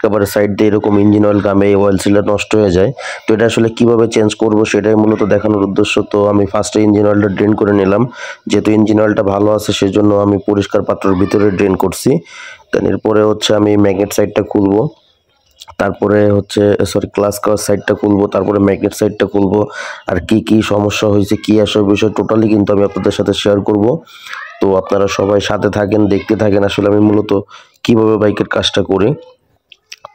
কভারের side দিয়ে এরকম engine oil গামে oil সিলটা নষ্ট হয়ে যায়। তো এটা আসলে কিভাবে চেঞ্জ করব সেটাই মূলত দেখানোর উদ্দেশ্য। তো আমি ফার্স্টে ইঞ্জিন অয়েলটা ড্রেন করে নিলাম। যেহেতু ইঞ্জিন অয়েলটা ভালো আছে সেজন্য আমি পরিষ্কার পাত্রের ভিতরে ড্রেন করছি। দেন এরপরে হচ্ছে আমি ম্যাগনেট সাইডটা খুলবো, তারপরে হচ্ছে ক্লাস কভার সাইডটা খুলবো, তারপরে ম্যাগনেট সাইডটা খুলবো। আর কি কি সমস্যা হয়েছে, কি আসলে বিষয় টোটালি কিন্তু আমি আপনাদের সাথে শেয়ার করব। তো আপনারা সবাই সাথে থাকেন, দেখতে থাকেন আসলে আমি মূলত কিভাবে বাইকের কাজটা করি।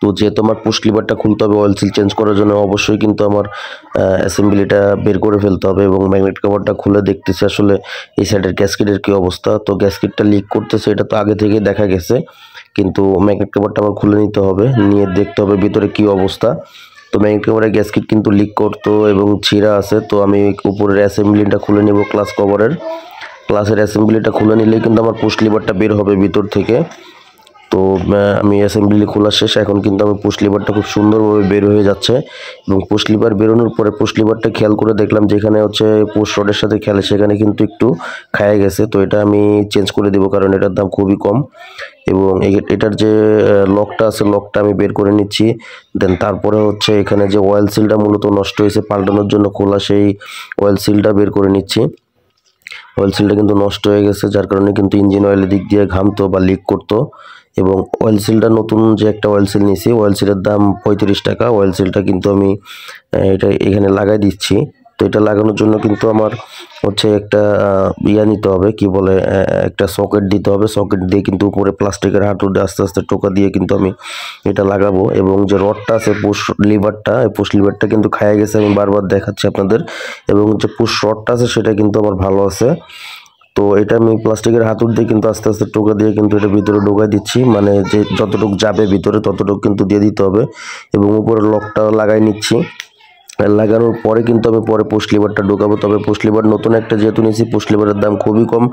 তো যেহেতু আমার পুশ লিভারটা খুলতে হবে অয়েল সিল চেঞ্জ করার জন্য, অবশ্যই কিন্তু আমার অ্যাসেম্বলিটা বের করে ফেলতে হবে এবং ম্যাগনেট কভারটা খুলে দেখতেছি আসলে এই সাইডের গ্যাসকেটের কি অবস্থা। তো গ্যাসকেটটা লিক করতেছে, এটা তো আগে থেকেই দেখা গেছে, কিন্তু ম্যাগনেট কভারটা আবার খুলে নিতে হবে, নিয়ে দেখতে হবে ভিতরে কি অবস্থা। তো ম্যাগনেট কভারের গ্যাসকেট কিন্তু লিক করতো এবং ছিঁড়া আছে। তো আমি উপরের অ্যাসেম্বলিটা খুলে নিব, ক্লাস কভারের ক্লাসের অ্যাসেম্বলিটা খুলে নিলেই কিন্তু আমার পুশ লিভারটা বের হবে ভিতর থেকে। তো আমি অ্যাসেম্বলি খোলা শেষ, এখন কিন্তু আমি পুশ লিভারটা খুব সুন্দরভাবে বের হয়ে যাচ্ছে। এবং পুশ লিভার বেরোনোর পরে পুশ লিভারটা খেয়াল করে দেখলাম যেখানে হচ্ছে পুশ রডের সাথে খেলে সেখানে কিন্তু একটু খায় গেছে। তো এটা আমি চেঞ্জ করে দেবো, কারণ এটার দাম খুবই কম। এবং এটার যে লকটা আছে লকটা আমি বের করে নিচ্ছি। দেন তারপরে হচ্ছে এখানে যে অয়েল সিলটা মূলত নষ্ট হয়েছে পাল্টানোর জন্য খোলা, সেই অয়েল সিলটা বের করে নিচ্ছি। অয়েল সিলটা কিন্তু নষ্ট হয়ে গেছে, যার কারণে কিন্তু ইঞ্জিন অয়েলের দিক দিয়ে ঘামতো বা লিক করতো। এবং অয়েল সিলটা নতুন যে একটা অয়েল সিল নিয়েছি, অয়েল সিলের দাম 35 টাকা। অয়েল সিলটা কিন্তু আমি এটা এখানে লাগাই দিচ্ছি। তো এটা লাগানোর জন্য কিন্তু আমার হচ্ছে একটা ইয়া নিতে হবে, কি বলে, একটা সকেট দিতে হবে। সকেট দিয়ে কিন্তু উপরে প্লাস্টিকের হাঁটু দিয়ে আস্তে আস্তে টোকা দিয়ে কিন্তু আমি এটা লাগাবো। এবং যে রডটা আছে পুশ লিভারটা, এই পুশ লিভারটা কিন্তু খাইয়ে গেছে, আমি বারবার দেখাচ্ছি আপনাদের। এবং যে পুশ রডটা আছে সেটা কিন্তু আমার ভালো আছে। তো এটা আমি প্লাস্টিকের হাতুড় দিয়ে কিন্তু আস্তে আস্তে টোকা দিয়ে কিন্তু এটা ভিতরে ঢোকাই দিচ্ছি, মানে যে যতটুকু যাবে ভিতরে ততটুকু কিন্তু দিয়ে দিতে হবে। এবং উপরে লকটা লাগাই নিচ্ছি। লাগানোর পরে কিন্তু আমি পরে পুশ লিভারটা ঢোকাবো। তবে পুশ লিভার নতুন একটা যেহেতু নিয়েছি, পুশ লিভারের দাম খুবই কম,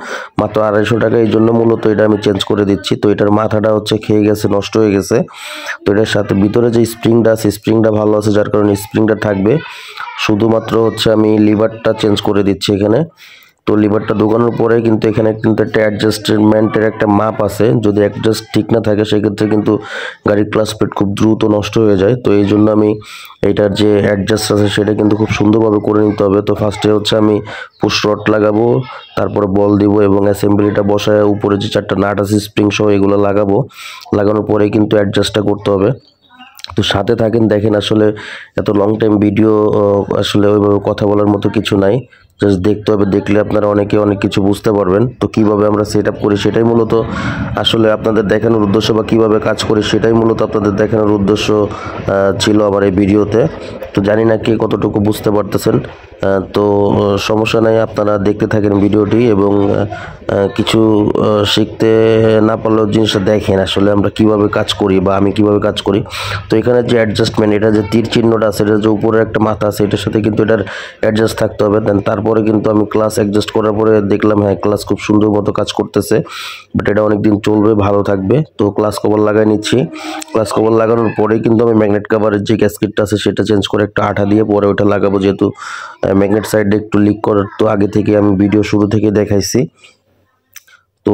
মাত্র 250 টাকা। এই জন্য মূলত এটা আমি চেঞ্জ করে দিচ্ছি। তো এটার মাথাটা হচ্ছে খেয়ে গেছে, নষ্ট হয়ে গেছে। তো এটার সাথে ভিতরে যে স্প্রিংটা আছে স্প্রিংটা ভালো আছে, যার কারণে স্প্রিংটা থাকবে। শুধুমাত্র হচ্ছে আমি লিভারটা চেঞ্জ করে দিচ্ছি এখানে। তো লিভারটা ঢোকানোর পরে কিন্তু এখানে কিন্তু একটা অ্যাডজাস্টমেন্টের একটা মাপ আছে, যদি অ্যাডজাস্ট ঠিক না থাকে সেক্ষেত্রে কিন্তু গাড়ির ক্লাচ প্লেট খুব দ্রুত নষ্ট হয়ে যায়। তো এই জন্য আমি এটার যে অ্যাডজাস্ট আছে সেটা কিন্তু খুব সুন্দরভাবে করে নিতে হবে। তো ফার্স্টে হচ্ছে আমি পুশ রড লাগাবো, তারপরে বল দিব এবং অ্যাসেম্বলিটা বসায় উপরে যে 4টা নাট আছে স্প্রিং সহ এগুলো লাগাবো। লাগানোর পরে কিন্তু অ্যাডজাস্টটা করতে হবে। তো সাথে থাকেন, দেখেন আসলে এত লং টাইম ভিডিও আসলে ওইভাবে কথা বলার মতো কিছু নাই, জাস্ট দেখতে হবে, দেখলে আপনারা অনেকে অনেক কিছু বুঝতে পারবেন। তো কিভাবে আমরা সেট আপ করি সেটাই মূলত আসলে আপনাদের দেখানোর উদ্দেশ্য, বা কিভাবে কাজ করি সেটাই মূলত আপনাদের দেখানোর উদ্দেশ্য ছিল আমার এই ভিডিওতে। তো জানি না কে কতটুকু বুঝতে পারতেছেন। তো সমস্যা নাই, আপনারা দেখতে থাকেন ভিডিওটি এবং কিছু শিখতে না পারলেও জিনিসটা দেখেন আসলে আমরা কিভাবে কাজ করি বা আমি কিভাবে কাজ করি। তো এখানে যে অ্যাডজাস্টমেন্ট, এটা যে তীর চিহ্নটা আছে, এটা যে উপরে একটা মাথা আছে, এটার সাথে কিন্তু এটার অ্যাডজাস্ট থাকতে হবে। দেন তারপরে কিন্তু আমি ক্লাস অ্যাডজাস্ট করার পরে দেখলাম হ্যাঁ ক্লাস খুব সুন্দর মতো কাজ করতেছে, বাট এটা অনেকদিন চলবে, ভালো থাকবে। তো ক্লাস কভার লাগাই নিচ্ছি। ক্লাস কভার লাগানোর পরেই কিন্তু আমি ম্যাগনেট কভারের যে গ্যাসকেটটা আছে সেটা চেঞ্জ করে একটা আঠা দিয়ে পরে ওটা লাগাবো, যেহেতু ম্যাগনেট সাইডে একটু লিক করার তো আগে থেকে আমি ভিডিও শুরু থেকে দেখাইছি। তো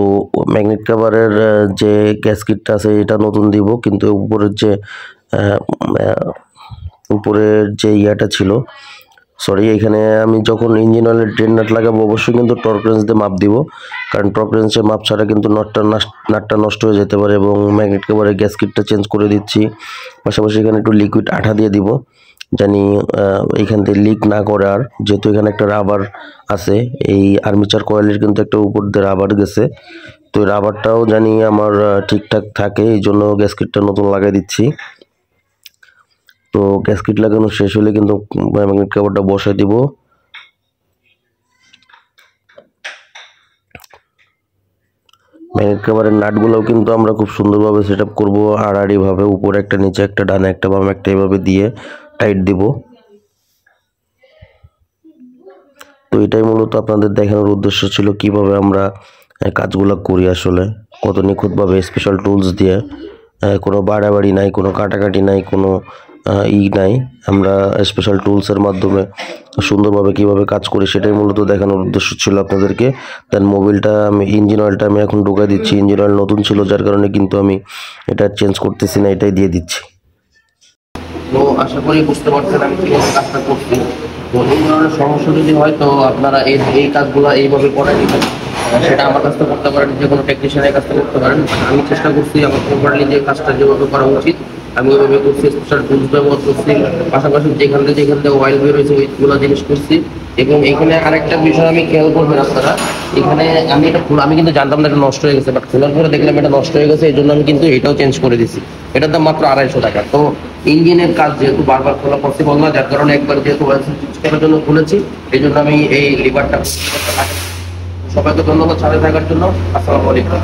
ম্যাগনেট কভারের যে গ্যাসকেটটা আছে এটা নতুন দিব, কিন্তু উপরের যে উপরের যে ইয়াটা ছিল, সরি, এখানে আমি যখন ইঞ্জিন অয়েলের ড্রেন নাট লাগাবো অবশ্যই কিন্তু টর্ক রেঞ্জ দিয়ে মাপ দিব, কারণ টর্ক রেঞ্জের মাপ ছাড়া কিন্তু নাটটা নষ্ট হয়ে যেতে পারে। এবং ম্যাগনেট কভারের গ্যাসকেটটা চেঞ্জ করে দিচ্ছি, পাশাপাশি এখানে একটু লিকুইড আঠা দিয়ে দিব, জানি এখান থেকে লিক না করে। আর যেহেতু এখানে একটা রাবার আছে, এই আর্মিচার কয়েলের কিন্তু একটা উপর দিয়ে রাবার গেছে, তো এই রাবারটাও জানি আমার ঠিকঠাক থাকে, এই জন্য গ্যাসকেটটা নতুন লাগাই দিচ্ছি। তো গ্যাসকেট লাগানো শেষ হলে কিন্তু ম্যাগনেট কভারটা বসাই দিব। ম্যাগনেট কভারের নাটগুলোও কিন্তু আমরা খুব সুন্দরভাবে সেট আপ করবো, আড়াআড়িভাবে, উপরে একটা নিচে একটা ডানে একটা বামে একটা এভাবে দিয়ে টাইট দিব। তো এটাই মূলত আপনাদের দেখানোর উদ্দেশ্য ছিল কিভাবে আমরা কাজগুলো করি, আসলে কত নিখুঁতভাবে স্পেশাল টুলস দিয়ে, কোনো বাড়াবাড়ি নাই, কোনো কাটাকাটি নাই, কোনো নাই, আমরা স্পেশাল টুলসের মাধ্যমে সুন্দরভাবে কিভাবে কাজ করি সেটাই মূলত দেখানোর উদ্দেশ্য ছিল আপনাদেরকে। দেন মোবিলটা আমি ইঞ্জিন অয়েলটা আমি এখন ঢুকাই দিচ্ছি। ইঞ্জিন অয়েল নতুন ছিল যার কারণে কিন্তু আমি এটা চেঞ্জ করতেছি না, এটাই দিয়ে দিচ্ছি। তো আশা করি বুঝতে পারছেন আমি কিভাবে কাজটা করছি। তো এই ধরনের সমস্যা যদি হয় তো আপনারা এই কাজগুলো এইভাবে করে নেবেন। সেটা আমার কাছ থেকে করতে পারেন, যে কোনো টেকনিশিয়ানের কাছ থেকে করতে পারেন। আমি চেষ্টা করছি আমার প্রপারলি যে কাজটা যেভাবে করা উচিত আমি ওইভাবে করছি, স্পেশাল টুলস ব্যবহার করছি, পাশাপাশি যেখান থেকে অয়েল বের হয়েছে ওইগুলো জিনিস করছি। এবং এখানে আরেকটা বিষয় আমি খেয়াল করবেন আপনারা, এখানে আমি কিন্তু জানতাম না এটা নষ্ট হয়ে গেছে, বাট খোলার পরে দেখলাম এটা নষ্ট হয়ে গেছে, এই জন্য আমি কিন্তু এটাও চেঞ্জ করে দিছি। এটার দাম মাত্র 250 টাকা। তো ইঞ্জিনের কাজ যেহেতু বারবার খোলা পসিবল না, যার কারণে একবার যেহেতু অয়েল চেঞ্জ করার জন্য খুলেছি, এই জন্য আমি এই লিভারটা। সবাইকে ধন্যবাদ সাথে থাকার জন্য। আসসালামু আলাইকুম।